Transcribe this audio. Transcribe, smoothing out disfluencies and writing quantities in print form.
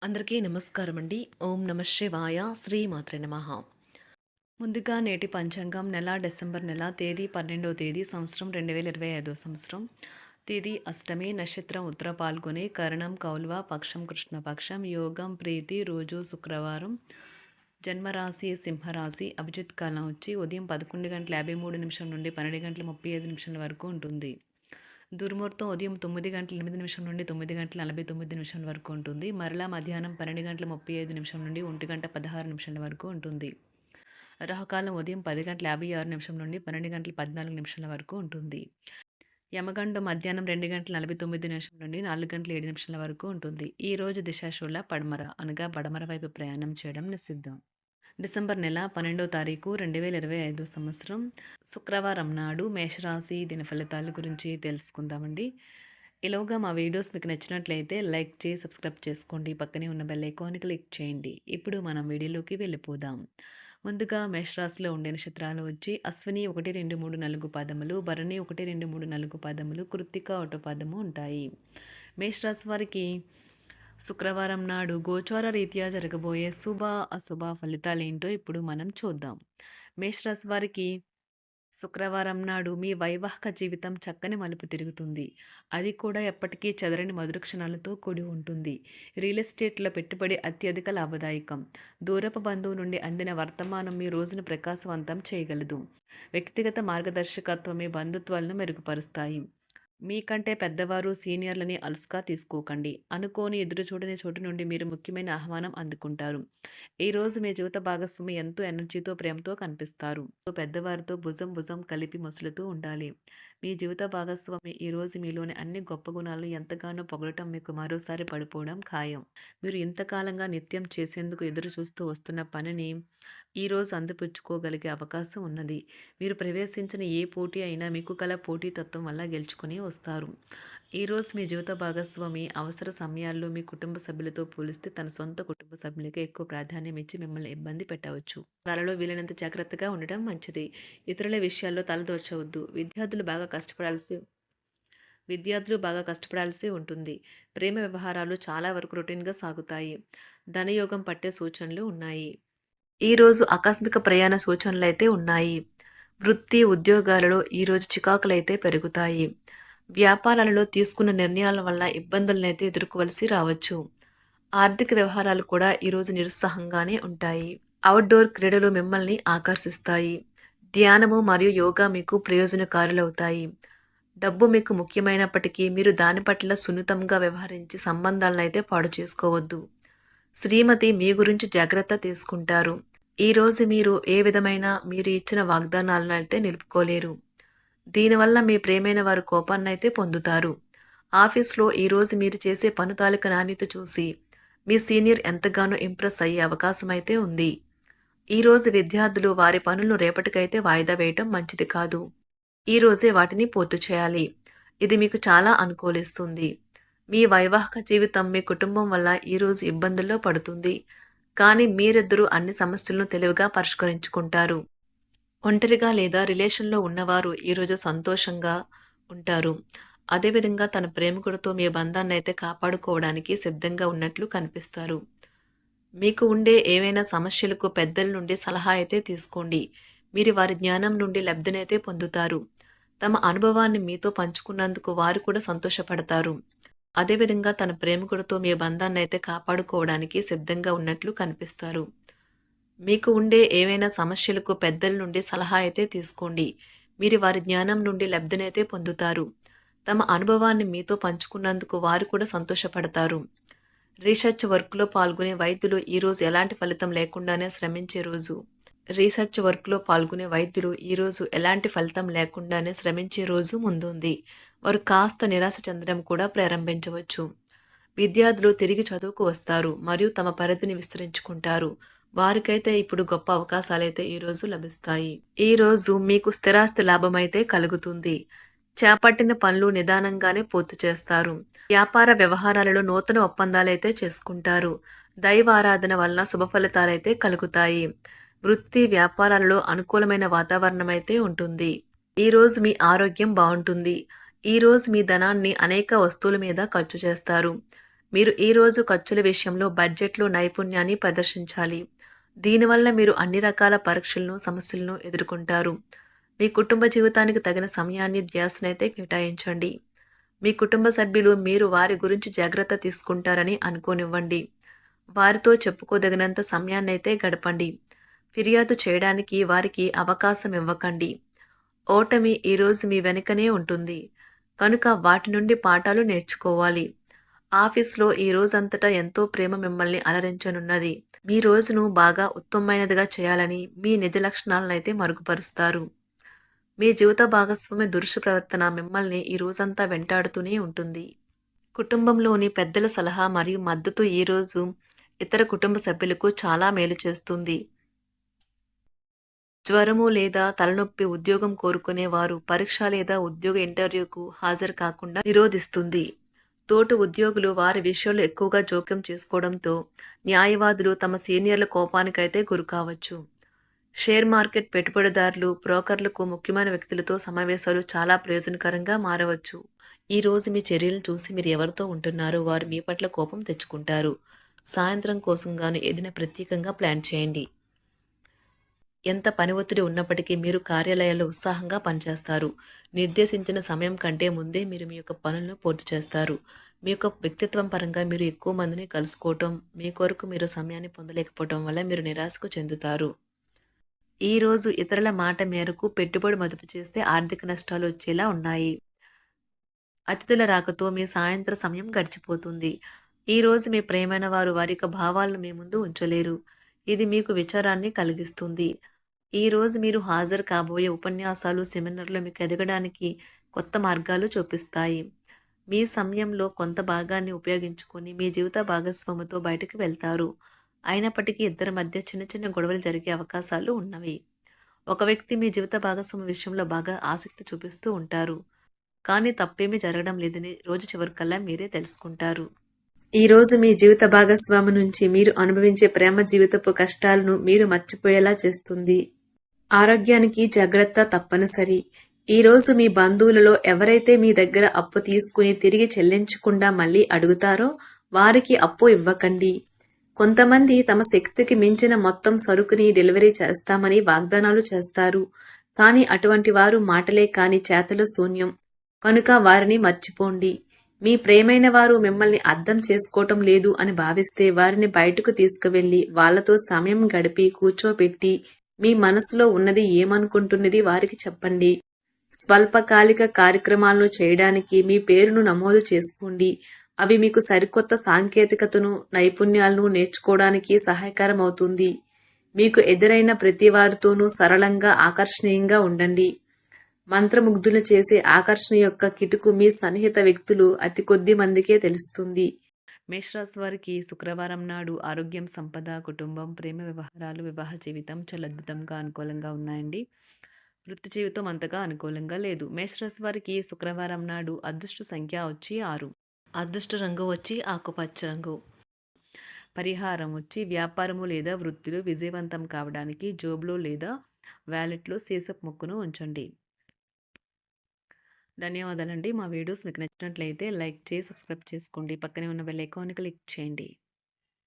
అందరికీ నమస్కారం అండి. ఓం నమ శివాయ. శ్రీమాత్రే నమః. ముందుగా నేటి పంచాంగం నెల డిసెంబర్ నెల తేదీ 12వ తేదీ సంవత్సరం 2025 సంవత్సరం. తేదీ అష్టమి, నక్షత్రం ఉత్తర పాల్గొని, కరణం కౌల్వ, పక్షం కృష్ణపక్షం, యోగం ప్రీతి, రోజు శుక్రవారం, జన్మరాశి సింహరాశి, అభిజిత్ కాలం వచ్చి ఉదయం 11:53 నుండి 12:35 వరకు ఉంటుంది. దుర్ముహూర్తం ఉదయం 9:08 నుండి 9:49 వరకు ఉంటుంది. మరలా మధ్యాహ్నం 12:35 నుండి 1:16 వరకు ఉంటుంది. రాహుకాలం ఉదయం 10:56 నుండి 12:14 వరకు ఉంటుంది. యమగండం మధ్యాహ్నం 2:49 నుండి 4:07 వరకు ఉంటుంది. ఈ రోజు దిశాశూల పడమర అనగా పడమర వైపు ప్రయాణం చేయడం నిషిద్ధం. డిసెంబర్ నెల 12వ తారీఖు 2025 సంవత్సరం శుక్రవారం నాడు మేషరాశి దిన ఫలితాల గురించి తెలుసుకుందామండి. ఈలోగా మా వీడియోస్ మీకు నచ్చినట్లయితే లైక్ చేసి సబ్స్క్రైబ్ చేసుకోండి. పక్కనే ఉన్న బెల్ ఐకాన్ క్లిక్ చేయండి. ఇప్పుడు మనం వీడియోలోకి వెళ్ళిపోదాం. ముందుగా మేషరాశిలో ఉండే నక్షత్రాలు వచ్చి అశ్విని 1, 2, 3, 4 పాదములు, భరణి 1, 2, 3, 4 పాదములు, కృత్తిక 1 పాదము ఉంటాయి. మేషరాశి వారికి శుక్రవారం నాడు గోచార రీత్యా జరగబోయే శుభ అశుభ ఫలితాలేంటో ఇప్పుడు మనం చూద్దాం. మేషరాశి వారికి శుక్రవారం నాడు మీ వైవాహిక జీవితం చక్కని మలుపు తిరుగుతుంది. అది కూడా ఎప్పటికీ చెదరని మధుర క్షణాలతో కూడి ఉంటుంది. రియల్ ఎస్టేట్లో పెట్టుబడి అత్యధిక లాభదాయకం. దూరపు బంధువు నుండి అందిన వర్తమానం మీ రోజును ప్రకాశవంతం చేయగలదు. వ్యక్తిగత మార్గదర్శకత్వం మీ బంధుత్వాలను మెరుగుపరుస్తాయి. మీకంటే పెద్దవారు సీనియర్లని అలుసుగా తీసుకోకండి. అనుకోని ఎదురుచూడని చోటు నుండి మీరు ముఖ్యమైన ఆహ్వానం అందుకుంటారు. ఈరోజు మీ జీవిత భాగస్వామి ఎంతో ఎనర్జీతో ప్రేమతో కనిపిస్తారు. పెద్దవారితో భుజం భుజం కలిపి మసులుతూ ఉండాలి. మీ జీవిత భాగస్వామి ఈరోజు మీలోని అన్ని గొప్ప గుణాలను ఎంతగానో పొగడటం మీకు మరోసారి పడిపోవడం ఖాయం. మీరు ఇంతకాలంగా నిత్యం చేసేందుకు ఎదురు చూస్తూ వస్తున్న పనిని ఈరోజు అందిపుచ్చుకోగలిగే అవకాశం ఉన్నది. మీరు ప్రవేశించిన ఏ పోటీ అయినా మీకు కల పోటీతత్వం వల్ల గెలుచుకుని వస్తారు. ఈరోజు మీ జీవిత భాగస్వామి అవసర సమయాల్లో మీ కుటుంబ సభ్యులతో పోలిస్తే తన సొంత కుటుంబ సభ్యులకే ఎక్కువ ప్రాధాన్యం ఇచ్చి మిమ్మల్ని ఇబ్బంది పెట్టవచ్చు. వాళ్ళలో వీలైనంత జాగ్రత్తగా ఉండడం మంచిది. ఇతరుల విషయాల్లో తలదూర్చవద్దు. విద్యార్థులు బాగా కష్టపడాల్సి ఉంటుంది. ప్రేమ వ్యవహారాలు చాలా వరకు రొటీన్గా సాగుతాయి. ధనయోగం పట్టే సూచనలు ఉన్నాయి. ఈరోజు ఆకస్మిక ప్రయాణ సూచనలైతే ఉన్నాయి. వృత్తి ఉద్యోగాలలో ఈరోజు చికాకులైతే పెరుగుతాయి. వ్యాపారాలలో తీసుకున్న నిర్ణయాల వల్ల ఇబ్బందులనైతే ఎదుర్కోవలసి రావచ్చు. ఆర్థిక వ్యవహారాలు కూడా ఈరోజు నిరుత్సాహంగానే ఉంటాయి. అవుట్డోర్ క్రీడలు మిమ్మల్ని ఆకర్షిస్తాయి. ధ్యానము మరియు యోగా మీకు ప్రయోజనకారులవుతాయి. డబ్బు మీకు ముఖ్యమైనప్పటికీ మీరు దాని పట్ల సున్నితంగా వ్యవహరించి సంబంధాలను అయితే పాడు చేసుకోవద్దు. శ్రీమతి మీ గురించి జాగ్రత్త తీసుకుంటారు. ఈరోజు మీరు ఏ విధమైన మీరు ఇచ్చిన వాగ్దానాలను అయితే నిలుపుకోలేరు. దీనివల్ల మీ ప్రేమైన వారు కోపాన్నైతే పొందుతారు. ఆఫీస్లో ఈరోజు మీరు చేసే పని తాలూకు నాణ్యత చూసి మీ సీనియర్ ఎంతగానో ఇంప్రెస్ అయ్యే అవకాశం అయితే ఉంది. ఈరోజు విద్యార్థులు వారి పనులను రేపటికైతే వాయిదా వేయటం మంచిది కాదు. ఈరోజే వాటిని పూర్తి చేయాలి. ఇది మీకు చాలా అనుకూలిస్తుంది. మీ వైవాహిక జీవితం మీ కుటుంబం వల్ల ఈరోజు ఇబ్బందుల్లో పడుతుంది. కానీ మీరిద్దరూ అన్ని సమస్యలను తెలివిగా పరిష్కరించుకుంటారు. ఒంటరిగా లేదా రిలేషన్లో ఉన్నవారు ఈరోజు సంతోషంగా ఉంటారు. అదేవిధంగా తన ప్రేమికుడితో మీ బంధాన్ని అయితే కాపాడుకోవడానికి సిద్ధంగా ఉన్నట్లు కనిపిస్తారు. మీకు ఉండే ఏవైనా సమస్యలకు పెద్దల నుండి సలహా అయితే తీసుకోండి. మీరు వారి జ్ఞానం నుండి లబ్ధినైతే పొందుతారు. తమ అనుభవాన్ని మీతో పంచుకున్నందుకు వారు కూడా సంతోషపడతారు. అదేవిధంగా తన ప్రేమికుడితో మీ బంధాన్ని అయితే కాపాడుకోవడానికి సిద్ధంగా ఉన్నట్లు కనిపిస్తారు. మీకు ఉండే ఏవైనా సమస్యలకు పెద్దల నుండి సలహా అయితే తీసుకోండి. మీరు వారి జ్ఞానం నుండి లబ్ధినైతే పొందుతారు. తమ అనుభవాన్ని మీతో పంచుకున్నందుకు వారు కూడా సంతోషపడతారు. రీసెర్చ్ వర్క్లో పాల్గొనే వైద్యులు ఈరోజు ఎలాంటి ఫలితం లేకుండానే శ్రమించే రోజు. ఈరోజు ఎలాంటి ఫలితం లేకుండానే శ్రమించే రోజు ముందుంది. వారు కాస్త నిరాశ చెందడం కూడా ప్రారంభించవచ్చు. విద్యార్థులు తిరిగి చదువుకు వస్తారు మరియు తమ పరిధిని విస్తరించుకుంటారు. వారికైతే ఇప్పుడు గొప్ప అవకాశాలైతే ఈరోజు లభిస్తాయి. ఈరోజు మీకు స్థిరాస్తి లాభమైతే కలుగుతుంది. చేపట్టిన పనులు నిదానంగానే పూర్తి చేస్తారు. వ్యాపార వ్యవహారాలలో నూతన ఒప్పందాలైతే చేసుకుంటారు. దైవ ఆరాధన వలన శుభ ఫలితాలైతే కలుగుతాయి. వృత్తి వ్యాపారాలలో అనుకూలమైన వాతావరణం అయితే ఉంటుంది. ఈరోజు మీ ఆరోగ్యం బాగుంటుంది. ఈరోజు మీ ధనాన్ని అనేక వస్తువుల మీద ఖర్చు చేస్తారు. మీరు ఈరోజు ఖర్చుల విషయంలో బడ్జెట్లో నైపుణ్యాన్ని ప్రదర్శించాలి. దీనివల్ల మీరు అన్ని రకాల పరీక్షలను, సమస్యలను ఎదుర్కొంటారు. మీ కుటుంబ జీవితానికి తగిన సమయాన్ని, ధ్యాసనైతే కేటాయించండి. మీ కుటుంబ సభ్యులు మీరు వారి గురించి జాగ్రత్త తీసుకుంటారని అనుకోనివ్వండి. వారితో చెప్పుకోదగినంత సమయాన్నైతే గడపండి. ఫిర్యాదు చేయడానికి వారికి అవకాశం ఇవ్వకండి. ఓటమి ఈరోజు మీ వెనుకనే ఉంటుంది. కనుక వాటి నుండి పాఠాలు నేర్చుకోవాలి. ఆఫీస్‌లో ఈ రోజంతటా ఎంతో ప్రేమ మిమ్మల్ని అలరించనున్నది. మీ రోజును బాగా ఉత్తమమైనదిగా చేయాలని మీ నిజ లక్షణాలనైతే మరుగుపరుస్తారు. మీ జీవిత భాగస్వామి దురుసు ప్రవర్తన మిమ్మల్ని ఈ రోజంతా వెంటాడుతూనే ఉంటుంది. కుటుంబంలోని పెద్దల సలహా మరియు మద్దతు ఈరోజు ఇతర కుటుంబ సభ్యులకు చాలా మేలు చేస్తుంది. జ్వరము లేదా తలనొప్పి ఉద్యోగం కోరుకునేవారు పరీక్ష లేదా ఉద్యోగ ఇంటర్వ్యూకు హాజరు కాకుండా నిరోధిస్తుంది. తోటి ఉద్యోగులు వారి విషయంలో ఎక్కువగా జోక్యం చేసుకోవడంతో న్యాయవాదులు తమ సీనియర్ల కోపానికైతే గురికావచ్చు. షేర్ మార్కెట్ పెట్టుబడిదారులు, బ్రోకర్లకు ముఖ్యమైన వ్యక్తులతో సమావేశాలు చాలా ప్రయోజనకరంగా మారవచ్చు. ఈ రోజు మీ చర్యలను చూసి మీరు ఎవరితో ఉంటున్నారో వారు మీ పట్ల కోపం తెచ్చుకుంటారు. సాయంత్రం కోసం గాను ఏదైనా ప్రత్యేకంగా ప్లాన్ చేయండి. ఎంత పని ఒత్తిడి ఉన్నప్పటికీ మీరు కార్యాలయాల్లో ఉత్సాహంగా పనిచేస్తారు. నిర్దేశించిన సమయం కంటే ముందే మీరు మీ యొక్క పనులను పూర్తి చేస్తారు. మీ యొక్క వ్యక్తిత్వం పరంగా మీరు ఎక్కువ మందిని కలుసుకోవటం, మీ కొరకు మీరు సమయాన్ని పొందలేకపోవటం వల్ల మీరు నిరాశకు చెందుతారు. ఈరోజు ఇతరుల మాట మేరకు పెట్టుబడి మదుపు చేస్తే ఆర్థిక నష్టాలు వచ్చేలా ఉన్నాయి. అతిథుల రాకతో మీ సాయంత్ర సమయం గడిచిపోతుంది. ఈరోజు మీ ప్రియమైన వారు వారి యొక్క భావాలను మీ ముందు ఉంచలేరు. ఇది మీకు విచారాన్ని కలిగిస్తుంది. ఈరోజు మీరు హాజరు కాబోయే ఉపన్యాసాలు, సెమినార్లు మీకు ఎదగడానికి కొత్త మార్గాలు చూపిస్తాయి. మీ సమయంలో కొంత భాగాన్ని ఉపయోగించుకొని మీ జీవిత భాగస్వామితో బయటకు వెళ్తారు. అయినప్పటికీ ఇద్దరి మధ్య చిన్న చిన్న గొడవలు జరిగే అవకాశాలు ఉన్నవి. ఒక వ్యక్తి మీ జీవిత భాగస్వామి విషయంలో బాగా ఆసక్తి చూపిస్తూ ఉంటారు. కానీ తప్పేమీ జరగడం లేదని రోజు చివరికల్లా మీరే తెలుసుకుంటారు. ఈరోజు మీ జీవిత భాగస్వామి నుంచి మీరు అనుభవించే ప్రేమ జీవితపు కష్టాలను మీరు మర్చిపోయేలా చేస్తుంది. ఆరోగ్యానికి జాగ్రత్త తప్పనిసరి. ఈరోజు మీ బంధువులలో ఎవరైతే మీ దగ్గర అప్పు తీసుకుని తిరిగి చెల్లించకుండా మళ్ళీ అడుగుతారో వారికి అప్పు ఇవ్వకండి. కొంతమంది తమ శక్తికి మించిన మొత్తం సరుకుని డెలివరీ చేస్తామని వాగ్దానాలు చేస్తారు. కానీ అటువంటి వారు మాటలే కాని చేతలు శూన్యం. కనుక వారిని మర్చిపోండి. మీ ప్రేమైన వారు మిమ్మల్ని అర్థం చేసుకోవటం లేదు అని భావిస్తే వారిని బయటకు తీసుకువెళ్ళి వాళ్లతో సమయం గడిపి కూర్చోబెట్టి మీ మనసులో ఉన్నది ఏమనుకుంటున్నది వారికి చెప్పండి. స్వల్పకాలిక కార్యక్రమాలను చేయడానికి మీ పేరును నమోదు చేసుకోండి. అవి మీకు సరికొత్త సాంకేతికతను, నైపుణ్యాలను నేర్చుకోవడానికి సహాయకరం అవుతుంది. మీకు ఎదురైన ప్రతి వారితోనూ సరళంగా, ఆకర్షణీయంగా ఉండండి. మంత్రముగ్ధులు చేసే ఆకర్షణ యొక్క కిటుకు మీ సన్నిహిత వ్యక్తులు అతి కొద్ది మందికే తెలుస్తుంది. మేషరాశి వారికి శుక్రవారం నాడు ఆరోగ్యం, సంపద, కుటుంబం, ప్రేమ వ్యవహారాలు, వివాహ జీవితం చాలా అద్భుతంగా అనుకూలంగా ఉన్నాయండి. వృత్తి జీవితం అంతగా అనుకూలంగా లేదు. మేషరాశి వారికి శుక్రవారం నాడు అదృష్ట సంఖ్య వచ్చి 6. అదృష్ట రంగు వచ్చి ఆకుపచ్చ రంగు. పరిహారం వచ్చి వ్యాపారము లేదా వృత్తిలో విజయవంతం కావడానికి జోబులో లేదా వ్యాలెట్లో సీసపు ముక్కును ఉంచండి. ధన్యవాదాలండి. మా వీడియోస్ మీకు నచ్చినట్లయితే లైక్ చేసి సబ్స్క్రైబ్ చేసుకోండి. పక్కనే ఉన్న బెల్ ఐకాన్ని క్లిక్ చేయండి.